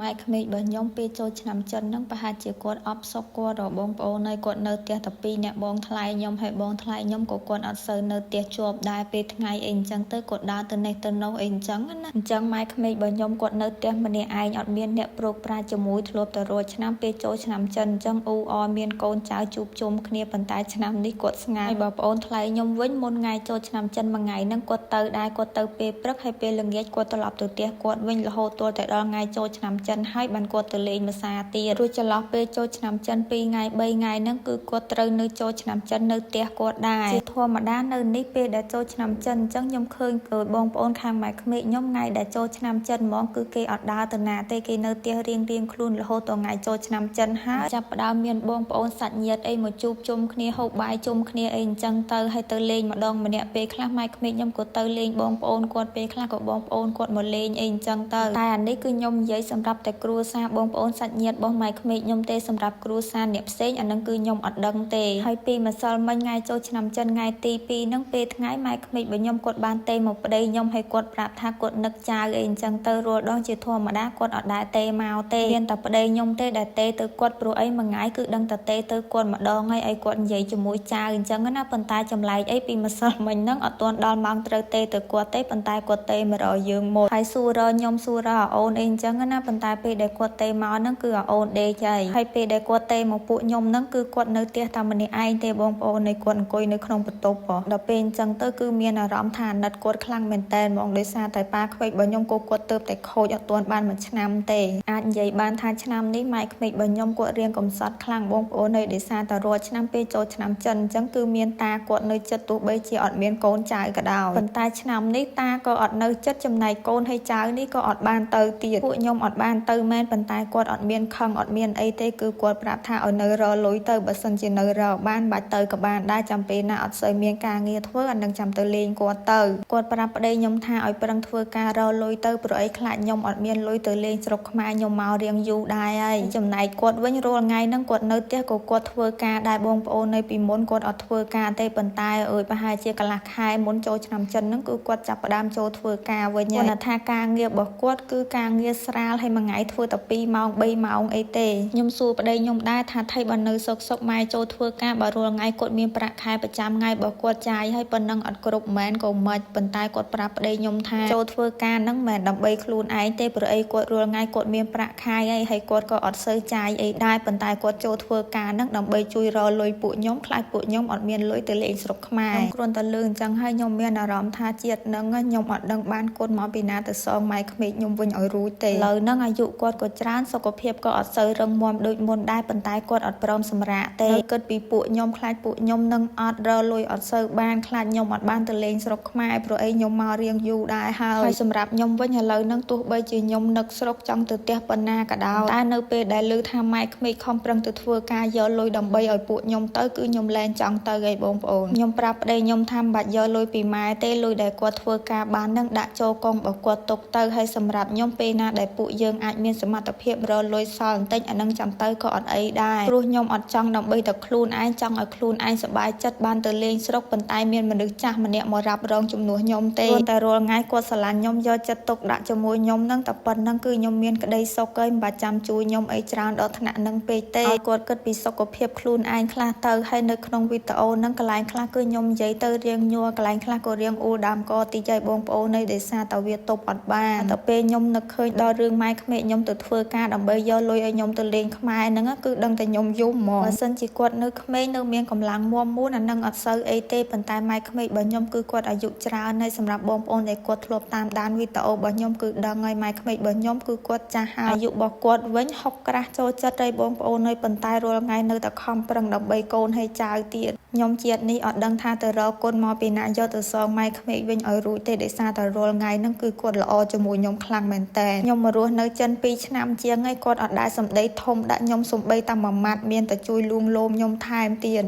ម៉ែក្មេករបស់ខ្ញុំពេលចូលឆ្នាំចិនហ្នឹងប្រហែលជាគាត់អបសុកគាត់រកបងប្អូនហើយគាត់នៅផ្ទះតែ2នាក់បងថ្លៃខ្ញុំហើយបងថ្លៃខ្ញុំក៏គាត់អត់សូវនៅផ្ទះជាប់ដែរពេលថ្ងៃអីអញ្ចឹងទៅគាត់ដើរទៅនេះទៅនោះអីអញ្ចឹងណាអញ្ចឹងម៉ែក្មេករបស់ខ្ញុំគាត់នៅផ្ទះម្នាក់ឯងអត់មានអ្នកប្រូកប្រាជ្ញជាមួយធ្លាប់តែរួចឆ្នាំពេលចូលឆ្នាំចិនអញ្ចឹងអ៊ូអមានកូនចៅជួបជុំគ្នាប៉ុន្តែឆ្នាំនេះគាត់ស្ងាត់ហើយបងប្អូនថ្លៃខ្ញុំវិញមុនថ្ងៃចូលឆ្នាំចិនមួយថ្ងៃហ្នឹងគាត់ទៅដែរគាត់ទៅពេលព្រឹកហើយពេលល្ងាចគាត់ត្រឡប់ទៅផ្ទះគាត់វិញរហូតទាល់តែដល់ថ្ងៃចូលឆ្នាំចិនហើយបានគាត់ទៅលេងម្សាទៀតរួចចន្លោះពេលចូលឆ្នាំចិន2ថ្ងៃ3ថ្ងៃហ្នឹងគឺគាត់ត្រូវនៅចូលឆ្នាំចិននៅផ្ទះគាត់ដែរជាធម្មតានៅនេះពេលដែលចូលឆ្នាំចិនអញ្ចឹងខ្ញុំឃើញគឺបងប្អូនខាងម៉ែក្មេកខ្ញុំថ្ងៃដែលចូលឆ្នាំចិនហ្មងគឺគេអត់ដើរទៅណាទេគេនៅផ្ទះរៀងខ្លួនរហូតដល់ថ្ងៃចូលឆ្នាំចិនហើយចាប់ផ្ដើមមានបងប្អូនសាច់ញាតិអីមកជួបជុំគ្នាហូបបាយជុំគ្នាអីអញ្ចឹងទៅហើយទៅលេងម្ដងម្នាក់ពេលខ្លះម៉ែក្មេកខ្ញុំក៏ទៅលេងបងប្អូនគាត់ពេលខ្លះក៏បងប្អូនគាត់មកលេងអីអញ្ចឹងទៅតែអានេះគឺខ្ញុំនិយាយសម្រាប់តែគ្រួសារបងប្អូនសាច់ញាតិរបស់ម៉ែក្មេកខ្ញុំទេសម្រាប់គ្រួសារអ្នកផ្សេងអានឹងគឺខ្ញុំអត់ដឹងទេហើយពីម្សិលមិញថ្ងៃចូលឆ្នាំចិនថ្ងៃទី2ហ្នឹងពេលថ្ងៃម៉ែក្មេករបស់ខ្ញុំគាត់បានទេមកប្តីខ្ញុំហើយគាត់ប្រាប់ថាគាត់នឹកចៅអីអញ្ចឹងទៅរាល់ដងជាធម្មតាគាត់អត់ដែរទេមកទេមានតែប្តីខ្ញុំទេដែលទេទៅគាត់ព្រោះអីមួយថ្ងៃគឺដឹងតែទេទៅគាត់ម្ដងហើយឲ្យគាត់និយាយជាមួយចៅអញ្ចឹងណាប៉ុន្តែចម្លែកអីពីម្សិលមិញហ្នឹងអត់ទាន់ដល់ម៉ោងត្រូវទេទៅគាត់ទេប៉ុន្តែគាត់ទេមករកយើងមកហើយសួររកខ្ញុំសួររកអូនអីអញ្ចឹងណាប៉ុន្តែពេលដែលគាត់ទេមកហ្នឹងគឺអូនដេកហើយពេលដែលគាត់ទេមកពួកខ្ញុំហ្នឹងគឺគាត់នៅផ្ទះតែម្នាក់ឯងទេបងប្អូននៃគាត់អង្គុយនៅក្នុងបន្ទប់ដល់ពេលអញ្ចឹងទៅគឺមានអារម្មណ៍ថាអាណិតគាត់ខ្លាំងមែនតើហ្មងដោយសារតែប៉ាក្មេករបស់ខ្ញុំគាត់ទៅតែខូចអត់ទាន់បានមួយឆ្នាំទេអាចនិយាយបានថាឆ្នាំនេះម៉ែក្មេករបស់ខ្ញុំគាត់រៀងកំសត់ខ្លាំងបងប្អូនហើយដោយសារតែរាល់ឆ្នាំពេលចូលឆ្នាំចិនអញ្ចឹងគឺមានតាគាត់នៅចិត្តទោះបីជាអត់មានកូនចៅក៏ដោយប៉ុន្តែឆ្នាំនេះតាក៏អត់នៅចិត្តចំណែកកូនហើយចៅនេះក៏អត់បានទៅទៀតពួកខ្ញុំអត់បានទៅមែនប៉ុន្តែគាត់អត់មានខឹងអត់មានអីទេគឺគាត់ប្រាប់ថាឲ្យនៅរលុយទៅបើសិនជានៅរបានបាច់ទៅក៏បានដែរចាំពេលណាអត់សូវមានការងារធ្វើអានឹងចាំទៅលេងគាត់ទៅគាត់ប្រាប់ប្តីខ្ញុំថាឲ្យប្រឹងធ្វើការរលុយទៅព្រោះអីខ្លាចខ្ញុំអត់មានលុយទៅលេងស្រុកខ្មែរខ្ញុំមករៀងយូរដែរហើយចំណែកគាត់វិញរាល់ថ្ងៃហ្នឹងគាត់នៅផ្ទះក៏គាត់ធ្វើការដែរបងប្អូននៅពីមុនគាត់អត់ធ្វើការទេប៉ុន្តែអើយប្រហែលជាកន្លះខែមុនចូលឆ្នាំចិនហ្នឹងគឺគាត់ចាប់ផ្ដើមចូលធ្វើការវិញគាត់ថាការងាររបស់គាត់គឺការងារស្រាលហើយមួយថ្ងៃធ្វើតែ2ម៉ោង3ម៉ោងអីទេខ្ញុំសួរប្តីខ្ញុំដែរថាថៃបើនៅសុកម៉ែចូលធ្វើការបើរាល់ថ្ងៃគាត់មានប្រាក់ខែប្រចាំថ្ងៃបើគាត់ចាយហើយប៉ុណ្ណឹងអត់គ្រប់មែនក៏មិនប៉ុន្តែគាត់ប្រាប់ប្តីខ្ញុំថាចូលធ្វើការហ្នឹងមិនដើម្បីខ្លួនឯងទេព្រោះអីគាត់រាល់ថ្ងៃគាត់មានប្រាក់ខែហើយគាត់ក៏អត់សូវចាយអីដែរប៉ុន្តែគាត់ចូលធ្វើការហ្នឹងដើម្បីជួយរកលុយពួកខ្ញុំខ្លាចពួកខ្ញុំអត់មានលុយទៅលេងស្រុកខ្មែរខ្ញុំគ្រាន់តែលឺអញ្ចឹងហើយខ្ញុំមានអារម្មណ៍ថាជាតិហ្នឹងខ្ញុំអត់ដឹងបានគាត់មកពីណាទៅសងម៉ែក្មេកខ្ញុំវិញឲ្យរួចទេឥឡូវហ្នឹងអាយុគាត់ក៏ច្រើនសុខភាពក៏អត់សូវរឹងមាំដូចមុនដែរប៉ុន្តែគាត់អត់ព្រមសម្រាកទេគិតពីពួកខ្ញុំខ្លាចពួកខ្ញុំនឹងអត់រកលុយអត់សូវបានខ្លាចខ្ញុំអត់បានទៅលេងស្រុកខ្មែរព្រោះអីខ្ញុំមករៀងយូរដែរហើយសម្រាប់ខ្ញុំវិញឥឡូវហ្នឹងទោះបីជាខ្ញុំនឹកស្រុកចង់ទៅផ្ទះប៉ុណ្ណាក៏ដោយតែនៅពេលដែលឮថាម៉ែក្មេកខំប្រឹងទៅធ្វើការយកលុយដើម្បីឲ្យពួកខ្ញុំទៅគឺខ្ញុំលែងចង់ទៅឯងបងប្អូនខ្ញុំប្រាប់ប្តីខ្ញុំថាមិនបាច់យកលុយពីម៉ែទេលុយដែលគាត់ធ្វើការបានហ្នឹងដាក់ចូលកងរបស់គាត់ទុកទៅហើយសម្រាប់ខ្ញុំពេលណាដែលពួកយើងអាចមានសមត្ថភាពរកលុយសល់បន្តិចអានឹងចាំទៅក៏អត់អីដែរព្រោះខ្ញុំអត់ចង់ដើម្បីតែខ្លួនឯងចង់ឲ្យខ្លួនឯងសប្បាយចិត្តបានទៅលេងស្រុកប៉ុន្តែមានមនុស្សចាស់ម្នាក់មករ៉ាប់រងជំនួសខ្ញុំទេតែរាល់ថ្ងៃគាត់ស្រឡាញ់ខ្ញុំយកចិត្តទុកដាក់ជាមួយខ្ញុំហ្នឹងតែប៉ុណ្្នឹងគឺខ្ញុំមានក្តីសុខហើយមិនបាច់ចាំជួយខ្ញុំអីច្រើនដល់ថ្នាក់ហ្នឹងពេកទេឲ្យគាត់គិតពីសុខភាពខ្លួនឯងខ្លះទៅហើយនៅក្នុងវីដេអូហ្នឹងកន្លែងខ្លះគឺខ្ញុំនិយាយទៅរៀងញ័រកន្លែងខ្លះក៏រៀងអ៊ូដើមកតិចឲ្យបងប្អូននៃដោយសារតែវាទប់អត់បានតែពេលខ្ញុំនឹកឃើញដល់រឿងម៉ែក្មេកខ្ញុំទៅធ្វើការដើម្បីយកលុយឲ្យខ្ញុំទៅលេងខ្មែរហ្នឹងគឺដឹងតែខ្ញុំយំហ្មងបើសិនជាគាត់នៅក្មេងនៅមានកម្លាំងមាំមួនអានឹងអត់សូវអីទេប៉ុន្តែម៉ែក្មេករបស់ខ្ញុំគឺគាត់អាយុច្រើនហើយសម្រាប់បងប្អូនដែលគាត់ធ្លាប់តាមដានវីដេអូរបស់ខ្ញុំគឺដឹងហើយម៉ែក្មេករបស់ខ្ញុំគឺគាត់ចាស់ហើយអាយុរបស់គាត់វិញ60ក្រាស់ចូលចិត្តហើយបងប្អូនហើយប៉ុន្តែរាល់ថ្ងៃនៅតែខំប្រឹងដើម្បីកូនហើយចៅទៀតខ្ញុំជាតិនេះអត់ដឹងថាទៅរកគុណមកពីណាយកទៅសងម៉ែក្មេកវិញឲ្យរួចទេដោយសារតែរាល់ថ្ងៃហ្នឹងគឺគាត់ល្អជាមួយខ្ញុំខ្លាំងមែនតើខ្ញុំមករស់នៅចិន2ឆ្នាំជាងហើយគាត់អត់ដែលសម្ដីធំដាក់ខ្ញុំសំបីតែមួយម៉ាត់មានតែជួយលួងលោមខ្ញុំថែមទៀត